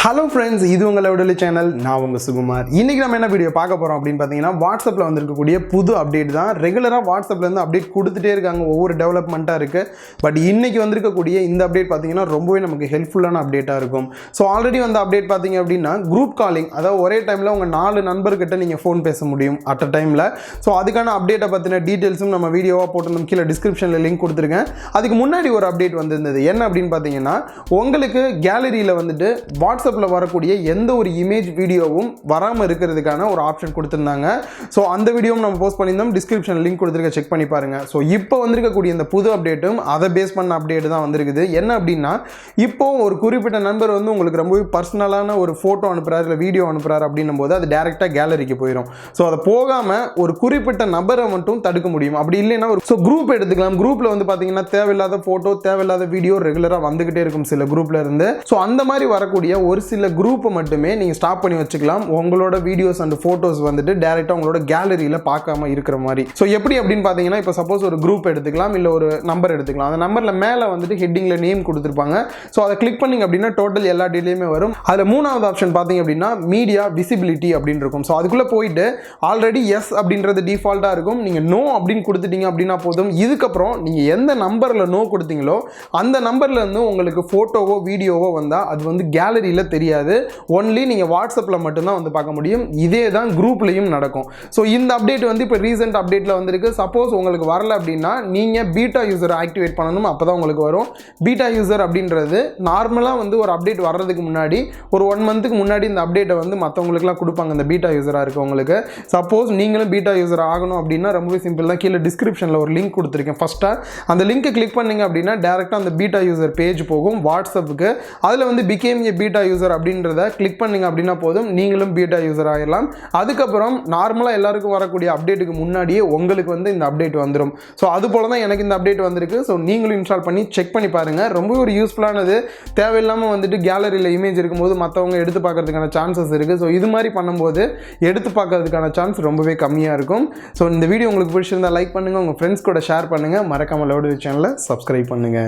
Hello friends, இது உங்க Loud Oli channel. நான் உங்க சுகுமார். இன்னைக்கு நம்ம என்ன வீடியோ பார்க்க போறோம் அப்படினு பாத்தீங்கன்னா வாட்ஸ்அப்ல வந்திருக்கக்கூடிய புது அப்டேட் தான். ரெகுலரா வாட்ஸ்அப்ல இருந்து அப்டேட் கொடுத்துட்டே இருக்காங்க. ஒவ்வொரு டெவலப்மென்ட்டா இருக்கு. பட் இன்னைக்கு வந்திருக்கக்கூடிய இந்த அப்டேட் பாத்தீங்கன்னா ரொம்பவே நமக்கு ஹெல்ப்ஃபுல்லான அப்டேட்டா இருக்கும். சோ ஆல்ரெடி வந்த அப்டேட் பாத்தீங்க அப்படினா குரூப் காலிங், அதாவது ஒரே டைம்ல உங்க 4 நண்பர் கிட்ட நீங்க ஃபோன் பேச முடியும் அட் a டைம்ல. சோ அதுக்கான அப்டேட்ட பத்தின டீடைல்ஸும் நம்ம வீடியோவா போட்டுறோம். கீழ டிஸ்கிரிப்ஷன்ல லிங்க் கொடுத்திருக்கேன். அதுக்கு முன்னாடி ஒரு அப்டேட் வந்திருந்தது. என்ன அப்படினு பாத்தீங்கன்னா உங்களுக்கு கேலரியில வந்துட்டு வாட்ஸ்அப்ல வரக்கூடிய எந்த ஒரு இமேஜ் வீடியோவும் வராம இருக்கிறதுக்கான ஒரு ஆப்ஷன் கொடுத்திருந்தாங்க. சோ அந்த வீடியோவும் நம்ம போஸ்ட் பண்ணியிருந்தோம். டிஸ்கிரிப்ஷன்ல லிங்க் கொடுத்திருக்க, செக் பண்ணி பாருங்க. சோ இப்போ வந்திருக்கக்கூடிய இந்த புது அப்டேட்டும் அதை பேஸ் பண்ண அப்டேட் தான் வந்திருக்குது. என்ன அப்படின்னா இப்போ ஒரு குறிப்பிட்ட நண்பர் வந்து உங்களுக்கு ரொம்பவே பர்சனலான ஒரு போட்டோ அனுப்புறாரு இல்லை வீடியோ அனுப்புறாரு அப்படின்னும் போது அது டைரக்டா கேலரிக்கு போயிடும். ஸோ அதை போகாம ஒரு குறிப்பிட்ட நபரை மட்டும் தடுக்க முடியும். அப்படி இல்லைன்னா ஒரு குரூப் எடுத்துக்கலாம். குரூப்ல வந்து பாத்தீங்கன்னா தேவையில்லாத போட்டோ தேவையில்லாத வீடியோ ரெகுலரா வந்துகிட்டே இருக்கும் சில குரூப்ல இருந்து. ஸோ அந்த மாதிரி வரக்கூடிய ஒரு சில குரூப்பை மட்டுமே நீங்க ஸ்டாப் பண்ணி வச்சுக்கலாம். உங்களோட வீடியோஸ் அண்ட் போட்டோஸ் வந்துட்டு டைரக்டா உங்களோட கேலரியில பார்க்காம இருக்கிற மாதிரி. ஸோ எப்படி அப்படின்னு பாத்தீங்கன்னா இப்போ சப்போஸ் ஒரு குரூப் எடுத்துக்கலாம், இல்லை ஒரு நம்பர் எடுத்துக்கலாம். அந்த நம்பர்ல மேல வந்துட்டு ஹெட்டிங்ல நேம் கொடுத்துருப்பாங்க. ஸோ அதை கிளிக் பண்ணீங்க அப்படின்னா டோட்டல் எல்லா டீடைலுமே வரும். அதுல மூணாவது ஆப்ஷன் பாத்தீங்க அப்படின்னா மீடியா விசிபிலிட்டி அப்படின்னு இருக்கும். ஸோ அதுக்குள்ள போயிட்டு ஆல்ரெடி எஸ் அப்படின்றது டிஃபால்ட்டா இருக்கும். நீங்க நோ அப்படின்னு கொடுத்துட்டீங்க அப்படின்னா போதும். இதுக்கப்புறம் நீங்க எந்த நம்பர்ல நோ கொடுத்தீங்களோ அந்த நம்பர்ல இருந்து உங்களுக்கு போட்டோவோ வீடியோவோ வந்தா அது வந்து கேலரியில தெரியாது. ஒன்லி நீங்க வாட்ஸ்அப்ல மட்டும் தான் வந்து பார்க்க முடியும். இதே தான் குரூப்லயும் நடக்கும். ஸோ இந்த அப்டேட் வந்து இப்போ ரீசெண்ட் அப்டேட்ல வந்திருக்கு. சப்போஸ் உங்களுக்கு வரல அப்படின்னா நீங்க பீட்டா யூசர் ஆக்டிவேட் பண்ணணும். அப்பதான் உங்களுக்கு வரும். பீட்டா யூசர் அப்படின்றது நார்மலா வந்து ஒரு அப்டேட் வர்றதுக்கு முன்னாடி ஒரு 1 மந்த்துக்கு முன்னாடி இந்த அப்டேட்டை வந்து மற்றவங்களுக்குலாம் கொடுப்பாங்க. இந்த பீட்டா யூசரா இருக்கவங்களுக்கு. சப்போஸ் நீங்களும் பீட்டா யூசர் ஆகணும் அப்படின்னா ரொம்பவே சிம்பிள் தான். கீழே டிஸ்கிரிப்ஷன்ல ஒரு லிங்க் கொடுத்துருக்கேன். ஃபர்ஸ்டா அந்த லிங்கை கிளிக் பண்ணீங்க அப்படின்னா டைரக்டா அந்த பீட்டா யூசர் பேஜ் போகும் வாட்ஸ்அப்புக்கு. அதுல வந்து பிகேம் ஏ பீட்டா யூசர் அப்படின்றத கிளிக் பண்ணீங்க அப்படின்னா போதும், நீங்களும் பீட்டா யூசர் ஆயிடலாம். அதுக்கப்புறம் நார்மலா எல்லாருக்கும் வரக்கூடிய அப்டேட்டுக்கு முன்னாடியே உங்களுக்கு வந்து இந்த அப்டேட் வந்துடும். ஸோ அது போல தான் எனக்கு இந்த அப்டேட் வந்திருக்கு. ஸோ நீங்களும் இன்ஸ்டால் பண்ணி செக் பண்ணி பாருங்க. ரொம்ப ஒரு யூஸ்ஃபுல்லானது. தேவையில்லாமல் வந்துட்டு கேலரியில் இமேஜ் இருக்கும்போது மற்றவங்க எடுத்து பார்க்கறதுக்கான சான்சஸ் இருக்கு. ஸோ இது மாதிரி பண்ணும்போது எடுத்து பார்க்கறதுக்கான சான்ஸ் ரொம்பவே கம்மியாக இருக்கும். ஸோ இந்த வீடியோ உங்களுக்கு பிடிச்சிருந்தா லைக் பண்ணுங்க, உங்க ஃப்ரெண்ட்ஸ் கூட ஷேர் பண்ணுங்க, மறக்காம லவுட் ஒலி சேனலை சப்ஸ்கிரைப் பண்ணுங்க.